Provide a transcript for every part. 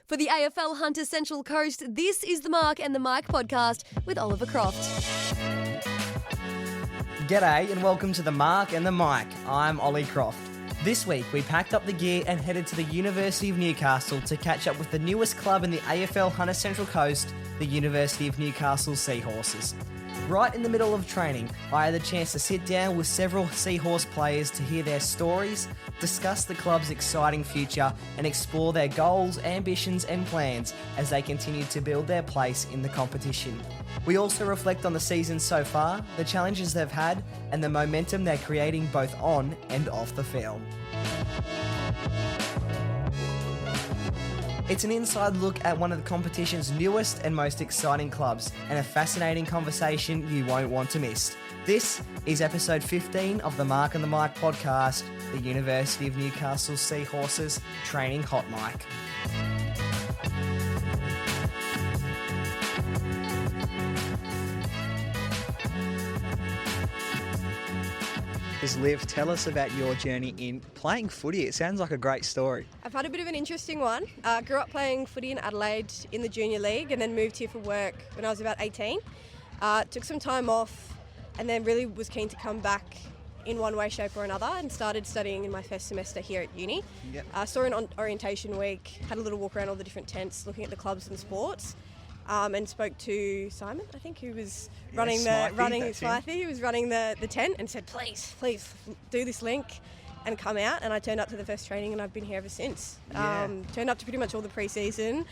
For the AFL Hunter Central Coast, this is the Mark and the Mike podcast with Oliver Croft. G'day and welcome to the Mark and the Mike. I'm Ollie Croft. This week we packed up the gear and headed to the University of Newcastle to catch up with the newest club in the AFL Hunter Central Coast, the University of Newcastle Seahorses. Right in the middle of training, I had the chance to sit down with several Seahorse players to hear their stories, discuss the club's exciting future, and explore their goals, ambitions, and plans as they continue to build their place in the competition. We also reflect on the season so far, the challenges they've had, and the momentum they're creating both on and off the field. It's an inside look at one of the competition's newest and most exciting clubs, and a fascinating conversation you won't want to miss. This is episode 15 of the Mark and the Mike podcast, the University of Newcastle Seahorses Training Hot Mic. Liv, tell us about your journey in playing footy. It sounds like a great story. I've had a bit of an interesting one. Grew up playing footy in Adelaide in the junior league and then moved here for work when I was about 18. Took some time off and then really was keen to come back in one way, shape or another, and started studying in my first semester here at uni. Yep. Saw an orientation week, had a little walk around all the different tents, looking at the clubs and sports. And spoke to Simon, I think, who was running the tent, and said, please do this link and come out. And I turned up to the first training and I've been here ever since. Turned up to pretty much all the pre-season,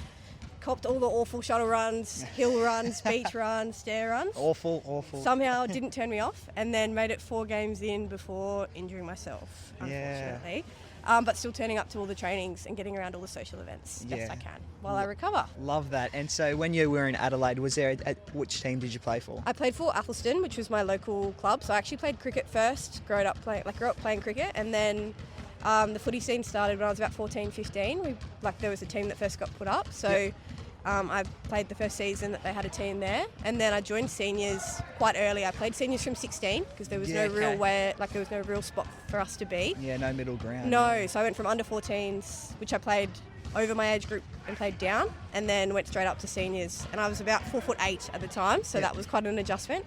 copped all the awful shuttle runs, hill runs, beach runs, stair runs. Awful. Somehow didn't turn me off, and then made it 4 games in before injuring myself, unfortunately. But still turning up to all the trainings and getting around all the social events best I can while I recover. Love that. And so when you were in Adelaide, which team did you play for? I played for Athelston, which was my local club. So I actually played cricket first, grew up playing cricket, and then the footy scene started when I was about 14, 15. There was a team that first got put up. So I played the first season that they had a team there, and then I joined seniors quite early. I played seniors from 16 because there was no real spot for us to be. Yeah, no middle ground. No, so I went from under 14s, which I played over my age group and played down, and then went straight up to seniors. And I was about 4'8" at the time, so that was quite an adjustment.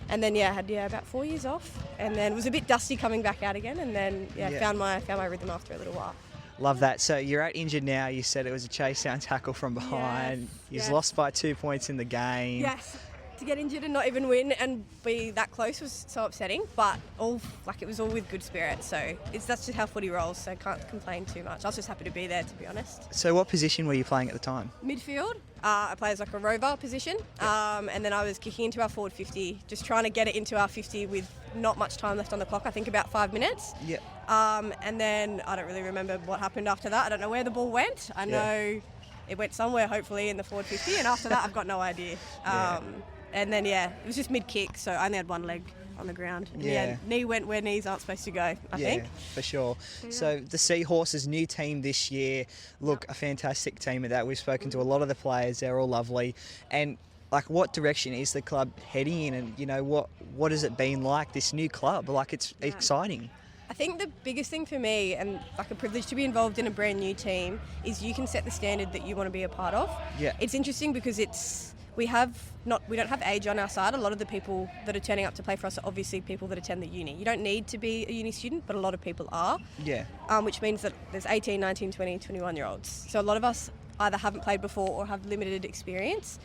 And then I had about 4 years off, and then was a bit dusty coming back out again, and then found my rhythm after a little while. Love that. So you're out injured now. You said it was a chase down tackle from behind. You've lost by 2 points in the game. Yes. To get injured and not even win and be that close was so upsetting, but it was all with good spirit. So that's just how footy rolls, so I can't complain too much. I was just happy to be there, to be honest. So what position were you playing at the time? Midfield. I play as a rover position, and then I was kicking into our forward 50, just trying to get it into our 50 with not much time left on the clock. I think about 5 minutes. Yep. And then I don't really remember what happened after that. I don't know where the ball went. I know it went somewhere, hopefully, in the forward 50, and after that I've got no idea. And then, it was just mid-kick, so I only had one leg on the ground. Knee went where knees aren't supposed to go, I think. Yeah, for sure. So the Seahorses' new team this year, a fantastic team at that. We've spoken to a lot of the players. They're all lovely. And, what direction is the club heading in? And, what has it been like, this new club? It's exciting. I think the biggest thing for me, and a privilege to be involved in a brand new team, is you can set the standard that you want to be a part of. Yeah. It's interesting because we don't have age on our side. A lot of the people that are turning up to play for us are obviously people that attend the uni. You don't need to be a uni student, but a lot of people are. Yeah. Which means that there's 18, 19, 20, 21-year-olds. So a lot of us either haven't played before or have limited experience.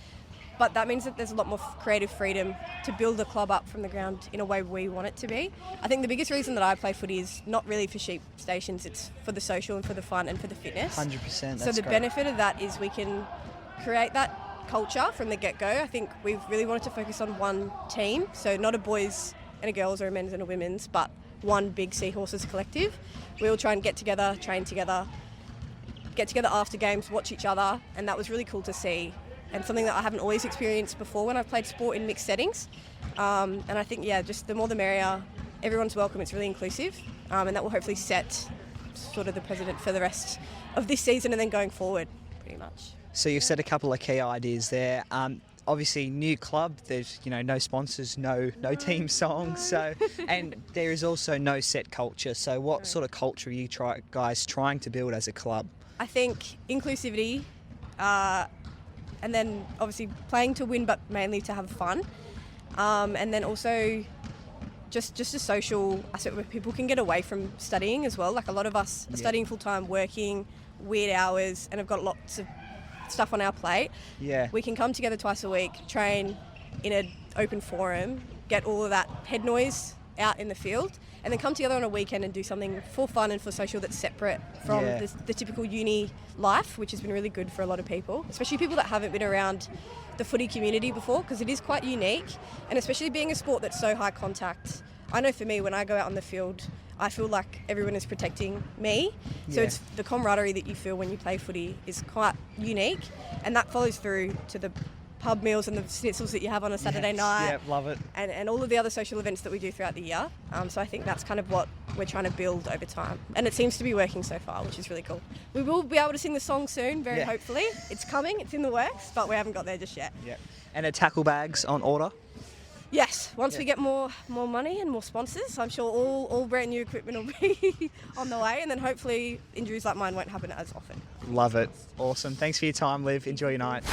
But that means that there's a lot more creative freedom to build the club up from the ground in a way we want it to be. I think the biggest reason that I play footy is not really for sheep stations. It's for the social and for the fun and for the fitness. 100%. So the benefit of that is we can create that culture from the get-go. I think we've really wanted to focus on one team, so not a boys and a girls or a men's and a women's, but one big Seahorses collective. We all try and get together, train together, get together after games, watch each other, and that was really cool to see, and something that I haven't always experienced before when I've played sport in mixed settings. And I think, just the more the merrier. Everyone's welcome, it's really inclusive, and that will hopefully set sort of the precedent for the rest of this season and then going forward, pretty much. So you've said a couple of key ideas there. Obviously, new club. There's no sponsors, no team songs. So, and there is also no set culture. So, what sort of culture are you guys trying to build as a club? I think inclusivity And then obviously playing to win, but mainly to have fun. And then also just a social aspect where people can get away from studying as well. Like a lot of us are studying full-time, working weird hours, and have got lots of stuff on our plate. Yeah. We can come together twice a week, train in an open forum, get all of that head noise out in the field, and then come together on a weekend and do something for fun and for social that's separate from the typical uni life, which has been really good for a lot of people, especially people that haven't been around the footy community before, because it is quite unique, and especially being a sport that's so high contact. I know for me, when I go out on the field, I feel like everyone is protecting me. So it's the camaraderie that you feel when you play footy is quite unique, and that follows through to the pub meals and the schnitzels that you have on a Saturday night. Yeah, love it. And all of the other social events that we do throughout the year. So I think that's kind of what we're trying to build over time. And it seems to be working so far, which is really cool. We will be able to sing the song soon, very hopefully. It's coming, it's in the works, but we haven't got there just yet. Yeah. And are tackle bags on order? Yes, once we get more money and more sponsors, I'm sure all brand new equipment will be on the way, and then hopefully injuries like mine won't happen as often. Love it. Awesome. Thanks for your time, Liv. Enjoy your night.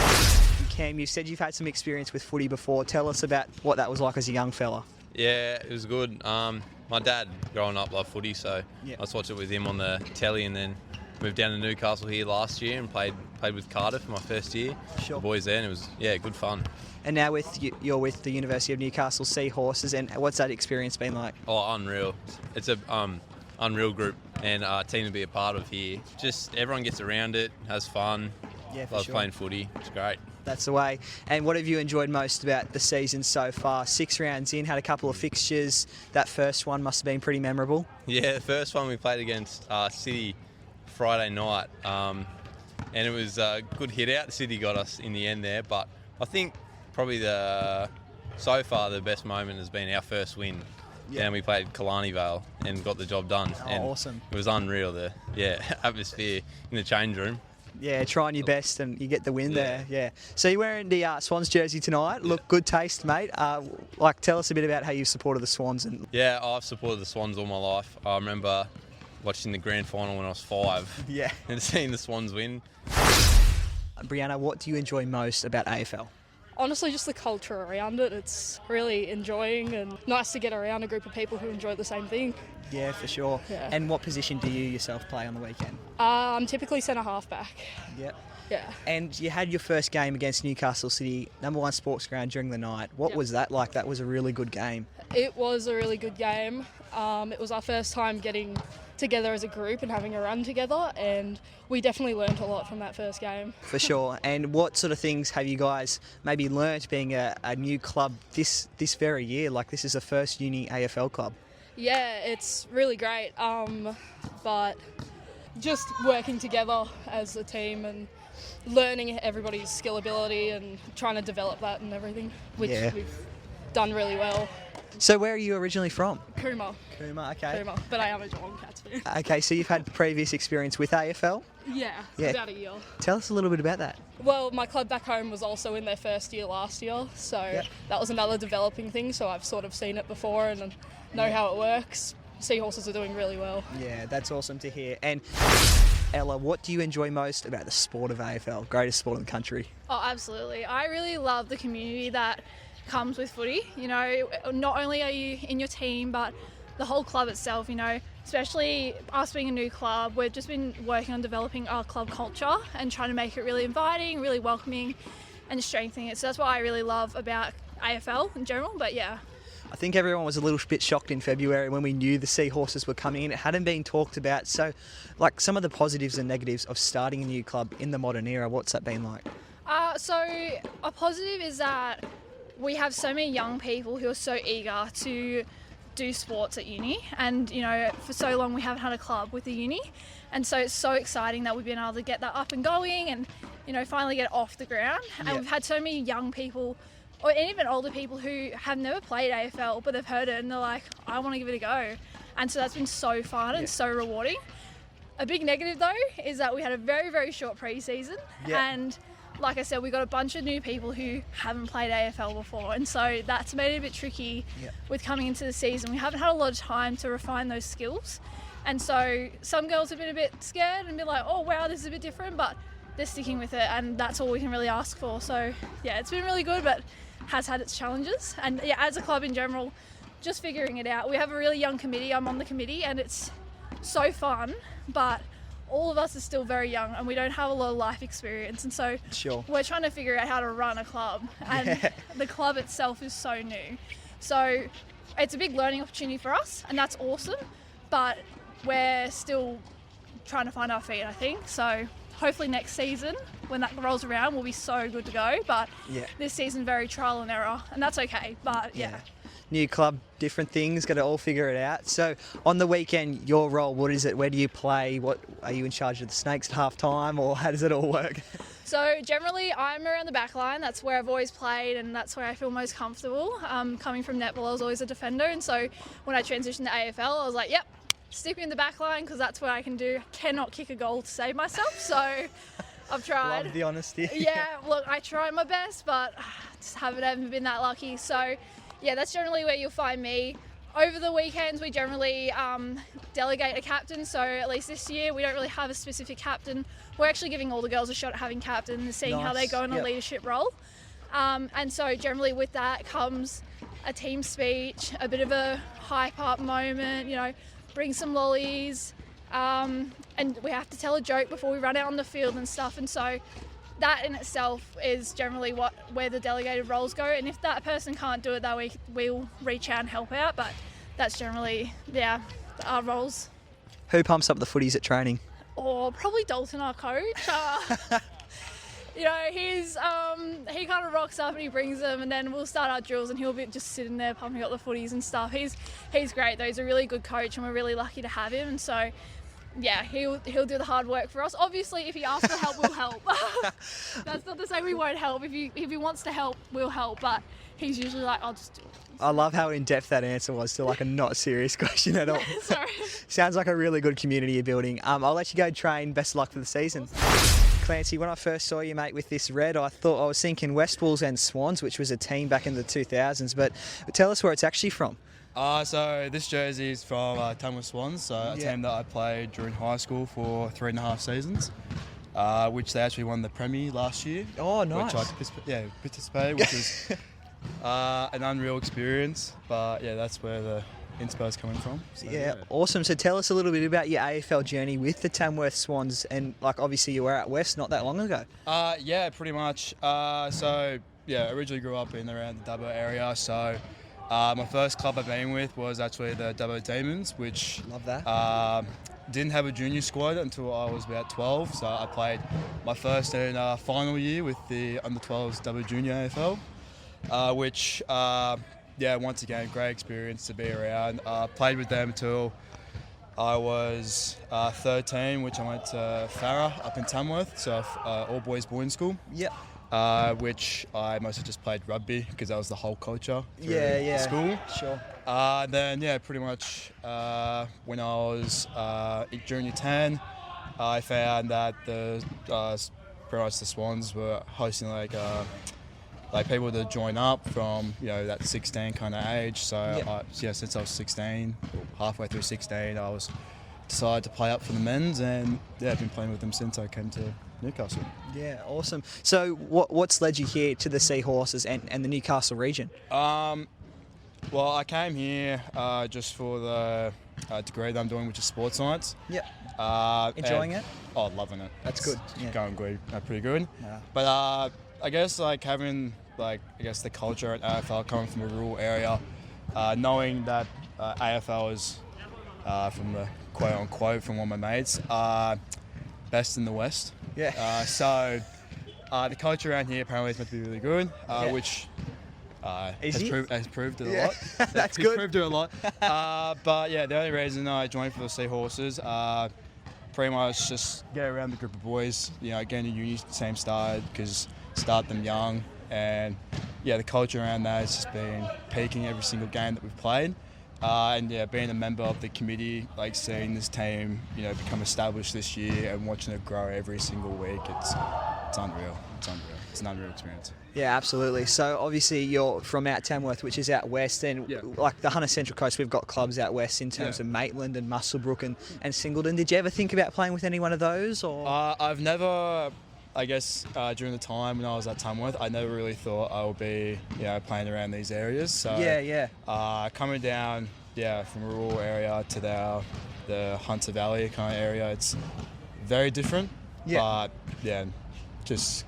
Cam, you said you've had some experience with footy before. Tell us about what that was like as a young fella. Yeah, it was good. My dad, growing up, loved footy, so I was watching it with him on the telly, and then moved down to Newcastle here last year and played with Cardiff for my first year. Sure. The boys there, and it was good fun. And now you're with the University of Newcastle Seahorses, and what's that experience been like? Oh, unreal! It's a unreal group and team to be a part of here. Just everyone gets around it, has fun. Yeah, for loves sure. playing footy. It's great. That's the way. And what have you enjoyed most about the season so far? 6 rounds in, had a couple of fixtures. That first one must have been pretty memorable. Yeah, the first one we played against City Friday night, and it was a good hit out. City got us in the end there, but I think probably so far the best moment has been our first win. Yeah. And we played Killarney Vale and got the job done. Oh, and awesome. It was unreal, the atmosphere in the change room. Yeah, trying your best and you get the win there. Yeah. So you're wearing the Swans jersey tonight. Look, good taste, mate. Tell us a bit about how you supported the Swans. Yeah, I've supported the Swans all my life. I remember watching the grand final when I was 5. Yeah. And seeing the Swans win. Brianna, what do you enjoy most about AFL? Honestly, just the culture around it. It's really enjoying and nice to get around a group of people who enjoy the same thing. Yeah, for sure. Yeah. And what position do you yourself play on the weekend? I'm typically centre halfback. Yep. Yeah. And you had your first game against Newcastle City, number 1 sports ground during the night. What was that like? That was a really good game. It was a really good game. It was our first time getting together as a group and having a run together, and we definitely learnt a lot from that first game. For sure. And what sort of things have you guys maybe learnt being a new club this very year? Like, this is the first uni AFL club. Yeah, it's really great, but just working together as a team and learning everybody's skill ability and trying to develop that and everything, which we've done really well. So where are you originally from? Cooma, okay. Cooma, but I am a Geelong Cats fan. Okay, so you've had previous experience with AFL? Yeah, about a year. Tell us a little bit about that. Well, my club back home was also in their first year last year, so that was another developing thing, so I've sort of seen it before and know how it works. Seahorses are doing really well. Yeah, that's awesome to hear. And Ella, what do you enjoy most about the sport of AFL? Greatest sport in the country. Oh, absolutely. I really love the community that comes with footy. You know, not only are you in your team, but the whole club itself, you know, especially us being a new club, we've just been working on developing our club culture and trying to make it really inviting, really welcoming and strengthening it. So that's what I really love about AFL in general, but yeah. I think everyone was a little bit shocked in February when we knew the Seahorses were coming in. It hadn't been talked about. So, like, some of the positives and negatives of starting a new club in the modern era, what's that been like? So a positive is that we have so many young people who are so eager to do sports at uni, and you know, for so long we haven't had a club with the uni, and so it's so exciting that we've been able to get that up and going and, you know, finally get it off the ground. And we've had so many young people or even older people who have never played AFL but they've heard it and they're like, I want to give it a go. And so that's been so fun and so rewarding. A big negative though is that we had a very, very short pre-season, and like I said, we got a bunch of new people who haven't played AFL before, and so that's made it a bit tricky with coming into the season. We haven't had a lot of time to refine those skills, and so some girls have been a bit scared and been like, oh wow, this is a bit different, but they're sticking with it, and that's all we can really ask for. So yeah, it's been really good, but has had its challenges. And yeah, as a club in general, just figuring it out. We have a really young committee. I'm on the committee, and it's so fun, but all of us are still very young and we don't have a lot of life experience, and so we're trying to figure out how to run a club, and the club itself is so new. So it's a big learning opportunity for us, and that's awesome, but we're still trying to find our feet, I think. So hopefully next season, when that rolls around, we'll be so good to go, but this season very trial and error, and that's okay. But New club, different things, got to all figure it out. So on the weekend, your role, what is it? Where do you play? What are you in charge of the Snakes at half time, or how does it all work? So generally I'm around the back line. That's where I've always played, and that's where I feel most comfortable. Coming from netball, I was always a defender, and so when I transitioned to AFL, I was like, yep, stick me in the back line because that's what I can do. Cannot kick a goal to save myself, so I've tried. Love the honesty. Yeah, look, I try my best, but just haven't ever been that lucky. So yeah, that's generally where you'll find me. Over the weekends, we generally delegate a captain. So at least this year, we don't really have a specific captain. We're actually giving all the girls a shot at having captain and seeing how they go in a leadership role. And so generally with that comes a team speech, a bit of a hype up moment, bring some lollies, and we have to tell a joke before we run out on the field and stuff. And so that in itself is generally where the delegated roles go, and if that person can't do it that week, we'll reach out and help out, but that's generally our roles. Who pumps up the footies at training? Or probably Dalton, our coach. He kind of rocks up and he brings them, and then we'll start our drills and he'll be just sitting there pumping up the footies and stuff. He's great though. He's a really good coach and we're really lucky to have him, and so yeah, he'll do the hard work for us. Obviously, if he asks for help, we'll help. That's not to say we won't help. If he wants to help, we'll help. But he's usually like, I'll just do it. I love how in-depth that answer was to like a not serious question at all. Sorry. Sounds like a really good community you're building. I'll let you go train. Best of luck for the season. Clancy, when I first saw you, mate, with this red, I was thinking West Bulls and Swans, which was a team back in the 2000s. But tell us where it's actually from. So this jersey is from Tamworth Swans, a team that I played during high school for 3.5 seasons, which they actually won the Premier last year. Oh, nice. Which I participated, which was an unreal experience. But yeah, that's where the inspo's coming from. So, awesome. So tell us a little bit about your AFL journey with the Tamworth Swans, and like obviously you were at West not that long ago. Yeah, pretty much. Originally grew up in around the Dubbo area, so. My first club I've been with was actually the Dubbo Demons, which love that. Didn't have a junior squad until I was about 12, so I played my first and final year with the under-12s Dubbo Junior AFL, which once again, great experience to be around. Played with them until I was 13, which I went to Farah up in Tamworth, so all boys boarding school. Yep. Which I mostly just played rugby because that was the whole culture through school. Sure. Then pretty much when I was in junior 10, I found that pretty much the Swans were hosting like people to join up from that 16 kind of age. So since I was 16, halfway through 16, I decided to play up for the men's, and I've been playing with them since I came to Newcastle. Yeah, awesome. So what's led you here to the Seahorses and the Newcastle region? Well, I came here just for the degree that I'm doing, which is sports science. Yep. Enjoying it? Oh, loving it. That's good. Yeah. Going good, pretty good. Yeah. But I guess having the culture at AFL coming from a rural area, knowing that AFL is from the quote unquote from one of my mates, best in the West. Yeah. So the culture around here apparently is meant to be really good, which has proved it a lot. That's good. Proved it a lot. But yeah, the only reason I joined for the Seahorses, pretty much just get around the group of boys, getting a uni team started, because start them young, and the culture around that has just been peaking every single game that we've played. Being a member of the committee, seeing this team, become established this year and watching it grow every single week, it's unreal. It's an unreal experience. Yeah, absolutely. So obviously you're from out Tamworth, which is out west, and like the Hunter Central Coast, we've got clubs out west in terms of Maitland and Muswellbrook and Singleton. Did you ever think about playing with any one of those? Or I've never I guess during the time when I was at Tamworth, I never really thought I would be, playing around these areas. So coming down, from a rural area to the Hunter Valley kind of area, it's very different. Yeah. But just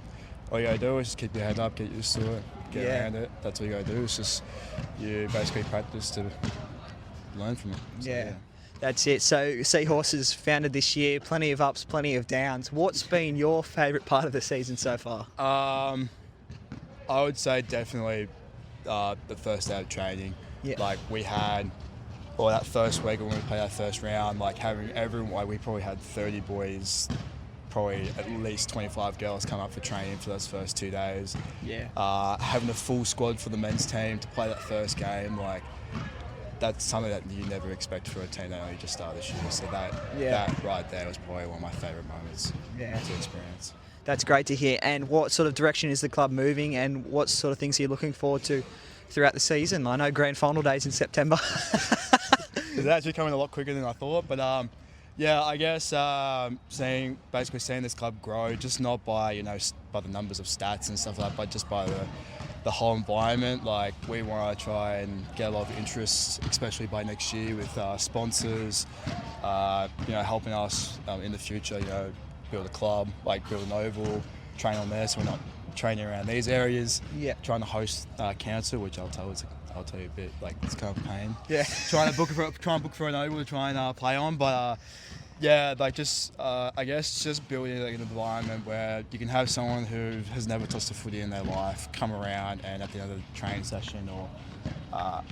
all you gotta do is just keep your head up, get used to it, get around it. That's all you gotta do. It's just you basically practice to learn from it. So, That's it. So Seahorses founded this year, plenty of ups, plenty of downs. What's been your favourite part of the season so far? I would say definitely the first day of training. Yeah. Like we had, that first week when we played our first round, like having everyone, we probably had 30 boys, probably at least 25 girls come up for training for those first 2 days. Yeah. Having a full squad for the men's team to play that first game, like that's something that you never expect for a team that only just started this year. So that right there was probably one of my favourite moments to experience. That's great to hear. And what sort of direction is the club moving, and what sort of things are you looking forward to throughout the season? I know grand final days in September. It's actually coming a lot quicker than I thought, but I guess seeing this club grow, just not by by the numbers of stats and stuff like that, but just by the whole environment. Like we want to try and get a lot of interest, especially by next year with sponsors, helping us in the future, build a club, like build an oval, train on there, so we're not training around these areas. Yeah. Trying to host council, which I'll tell you a bit, like it's kind of a pain. Yeah. trying to book for an oval to try and play on, but I guess just building like an environment where you can have someone who has never touched a footy in their life come around, and at the end of the training session or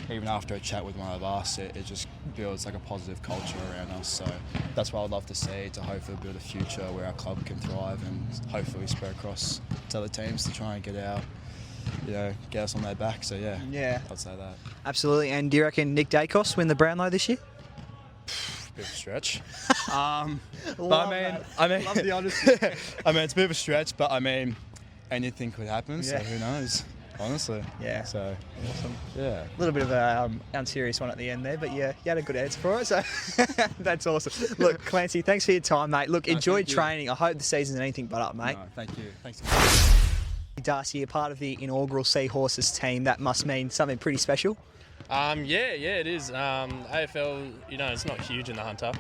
even after a chat with one of us, it just builds like a positive culture around us. So that's what I'd love to see, to hopefully build a future where our club can thrive and hopefully spread across to other teams to try and get us on their back. So I'd say that. Absolutely. And do you reckon Nick Dacos win the Brownlow this year? Bit of a stretch. Love the honesty. It's a bit of a stretch, but anything could happen. So who knows? Honestly. Yeah. So awesome. Yeah. A little bit of a unserious one at the end there, but you had a good answer for it, so that's awesome. Look, Clancy, thanks for your time, mate. Look, enjoy training. I hope the season's anything but up, mate. No, thank you. Thanks. Darcy, you're part of the inaugural Seahorses team. That must mean something pretty special. It is. AFL, it's not huge in the Hunter.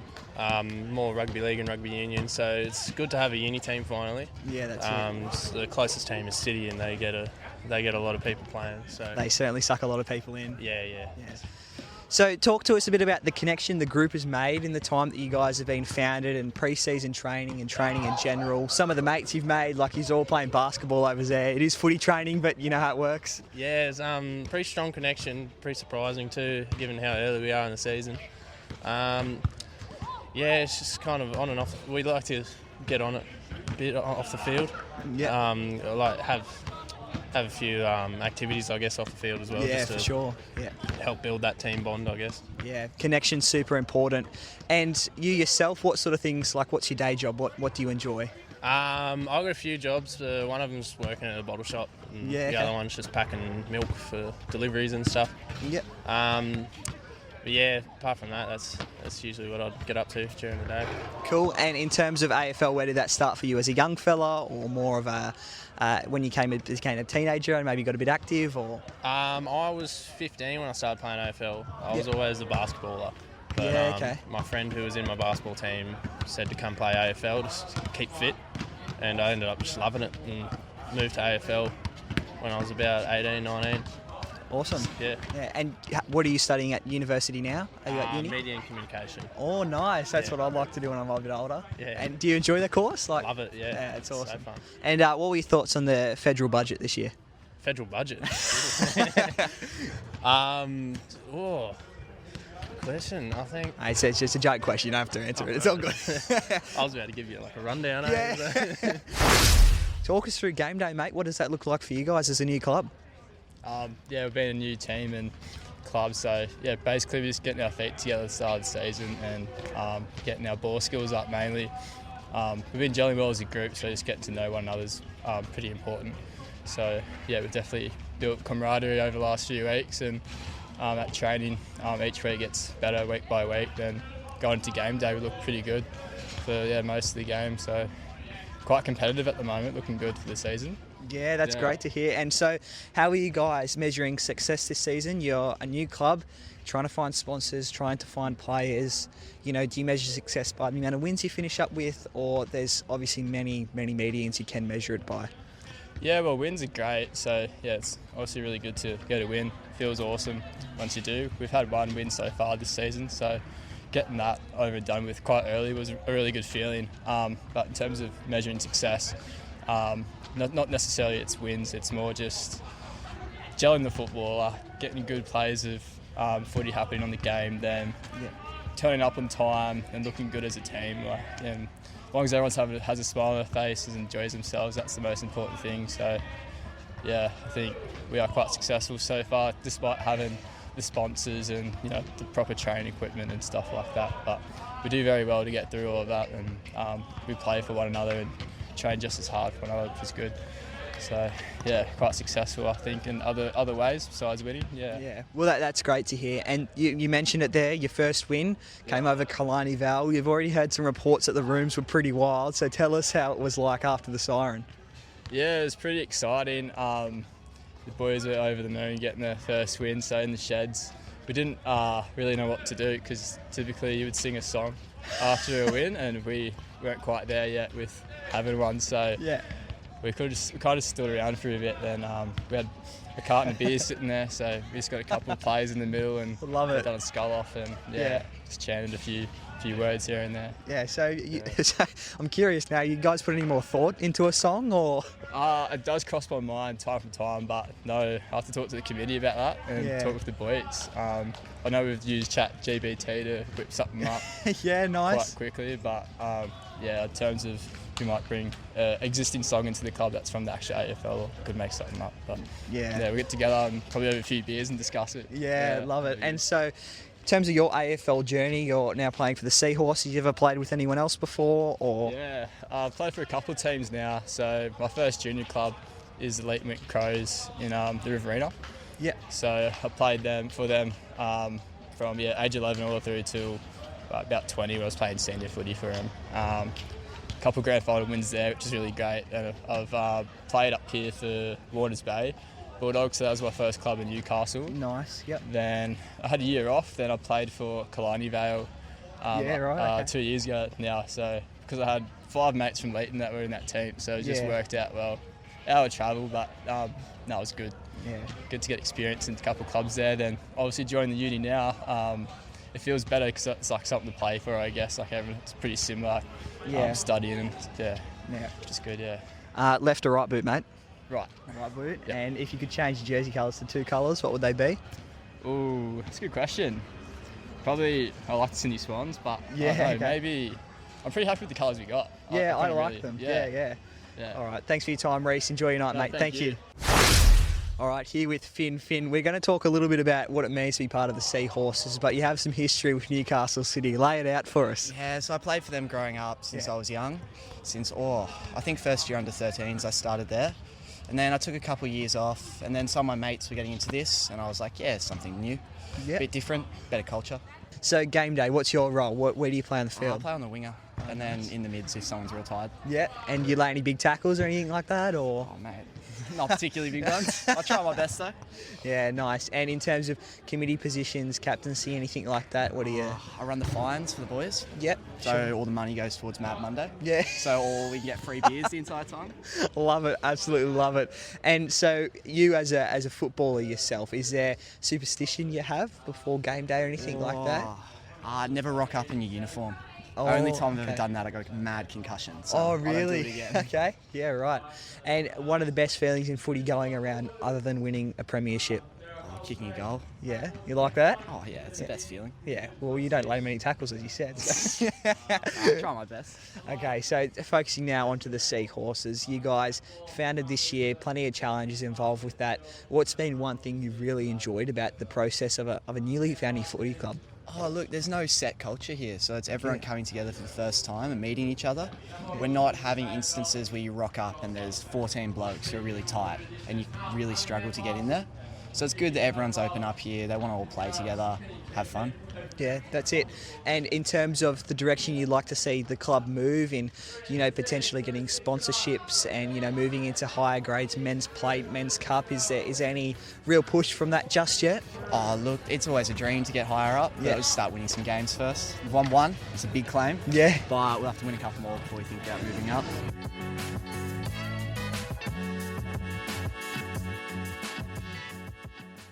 More rugby league and rugby union, so it's good to have a uni team finally. Yeah, that's it. The closest team is City, and they get a lot of people playing. So they certainly suck a lot of people in. Yeah. So talk to us a bit about the connection the group has made in the time that you guys have been founded, and pre-season training and training in general. Some of the mates you've made, like you're all playing basketball over there. It is footy training, but you know how it works. Yeah, it's pretty strong connection, pretty surprising too, given how early we are in the season. It's just kind of on and off. We'd like to get on it a bit off the field. Yeah. Have a few activities, I guess, off the field as well. Yeah, just to for sure. Yeah. help build that team bond, I guess. Yeah, connection's super important. And you yourself, what sort of things, like what's your day job? What do you enjoy? I've got a few jobs. One of them's working at a bottle shop, and the other one's just packing milk for deliveries and stuff. Yep. But yeah, apart from that, that's usually what I'd get up to during the day. Cool. And in terms of AFL, where did that start for you? As a young fella, or more of a when you became a teenager and maybe got a bit active, or? I was 15 when I started playing AFL. I was always a basketballer. But, my friend who was in my basketball team said to come play AFL, just keep fit, and I ended up just loving it and moved to AFL when I was about 18, 19. Awesome. Yeah. And what are you studying at university now? Are you at uni? Media and communication. Oh, nice. That's what I'd like to do when I'm a bit older. Yeah. And do you enjoy the course? Love it, yeah. Yeah, it's awesome. So fun. And what were your thoughts on the federal budget this year? Federal budget? Question, I think. It's just a joke question. You don't have to answer it. It's all good. I was about to give you like a rundown. Talk us through game day, mate. What does that look like for you guys as a new club? We've been a new team and club, so basically we're just getting our feet together at the start of the season and getting our ball skills up mainly. We've been gelling well as a group, so just getting to know one another's pretty important. So we've definitely built camaraderie over the last few weeks, and that training each week gets better week by week. Then going into game day, we look pretty good for most of the game. So quite competitive at the moment, looking good for the season. Yeah, that's great to hear. And so, how are you guys measuring success this season? You're a new club, trying to find sponsors, trying to find players. You know, do you measure success by the amount of wins you finish up with, or there's obviously many medians you can measure it by? Yeah, well, wins are great. So, yeah, it's obviously really good to get a win. Feels awesome once you do. We've had one win so far this season, so getting that over and done with quite early was a really good feeling. But in terms of measuring success, not necessarily it's wins, it's more just gelling the footballer, getting good plays of footy happening on the game, then turning up on time and looking good as a team. And as long as everyone has a smile on their faces and enjoys themselves, that's the most important thing. So, yeah, I think we are quite successful so far, despite having the sponsors and the proper training equipment and stuff like that. But we do very well to get through all of that, and we play for one another and train just as hard for one another, which is good. So, yeah, quite successful, I think, in other ways besides winning. Yeah. Well, that's great to hear. And you mentioned it there, your first win came over Killarney Vale. You've already heard some reports that the rooms were pretty wild, so tell us how it was like after the siren. Yeah, it was pretty exciting. The boys were over the moon getting their first win, so in the sheds. We didn't really know what to do, because typically you would sing a song after a win, and we weren't quite there yet with having one, so we kind of stood around for a bit. Then we had a carton of beer sitting there, so we just got a couple of plays in the middle and love it. Done a skull off, and just chanted a few words here and there. Yeah, so I'm curious now, you guys put any more thought into a song, or? It does cross my mind time from time, but no, I have to talk to the committee about that and talk with the boys. I know we've used ChatGPT to whip something up nice. quite quickly, but in terms of we might bring an existing song into the club that's from the actual AFL, or could make something up. But we get together and probably have a few beers and discuss it. Yeah, love it. And so, in terms of your AFL journey, you're now playing for the Seahorses. You ever played with anyone else before, or? Yeah, I've played for a couple of teams now. So my first junior club is the Elite Crows in the Riverina. Yeah. So I played for them from age 11 all the way through to about 20, when I was playing senior footy for them. A couple of grand final wins there, which is really great. And I've played up here for Warners Bay Bulldogs, so that was my first club in Newcastle. Nice, yep. Then I had a year off, then I played for Killarney Vale 2 years ago now. So because I had 5 mates from Leighton that were in that team, so it just worked out well. Hour travel, but it was good. Yeah. Good to get experience in a couple of clubs there. Then obviously joining the uni now, it feels better because it's like something to play for, I guess. Like it's pretty similar. Studying and which is good. Left or right boot, mate? Right boot. Yep. And if you could change the jersey colours to 2 colours, what would they be? Ooh, that's a good question. Probably I like the Sydney Swans, but maybe I'm pretty happy with the colours we got. I like them. Yeah. All right, thanks for your time, Reece. Enjoy your night, mate. Thank you. All right, here with Finn. Finn, we're going to talk a little bit about what it means to be part of the Seahorses, but you have some history with Newcastle City. Lay it out for us. Yeah, so I played for them growing up since I was young. I think first year under 13s I started there. And then I took a couple of years off, and then some of my mates were getting into this, and I was like, something new, a bit different, better culture. So game day, what's your role? Where do you play on the field? I play on the winger, and then in the mids if someone's real tired. Yeah, and you lay any big tackles or anything like that, or? Oh, mate. Not particularly big ones. I'll try my best though. Yeah, nice. And in terms of committee positions, captaincy, anything like that, what do you? I run the fines for the boys. Yep. So all the money goes towards Mad Monday. Yeah. So we can get free beers the entire time. Love it, absolutely love it. And so you as a footballer yourself, is there superstition you have before game day or anything like that? Never rock up in your uniform. Only time I've ever done that, I got a mad concussion. So really? I don't do it again. Okay, yeah, right. And one of the best feelings in footy going around, other than winning a premiership? Kicking a goal. Yeah, you like that? Oh yeah, it's the best feeling. Yeah, well, you don't lay many tackles, as you said. So. I'll try my best. Okay, so focusing now onto the Seahorses. You guys founded this year, plenty of challenges involved with that. What's been one thing you've really enjoyed about the process of a newly founded footy club? Oh, look, there's no set culture here, so it's everyone coming together for the first time and meeting each other. We're not having instances where you rock up and there's 14 blokes who are really tight and you really struggle to get in there. So it's good that everyone's open up here. They want to all play together, have fun. Yeah, that's it. And in terms of the direction you'd like to see the club move in, potentially getting sponsorships and, moving into higher grades, men's plate, men's cup, is there any real push from that just yet? Oh, look, it's always a dream to get higher up. Yeah. We'll start winning some games first. We've won one. It's a big claim. Yeah. But we'll have to win a couple more before we think about moving up.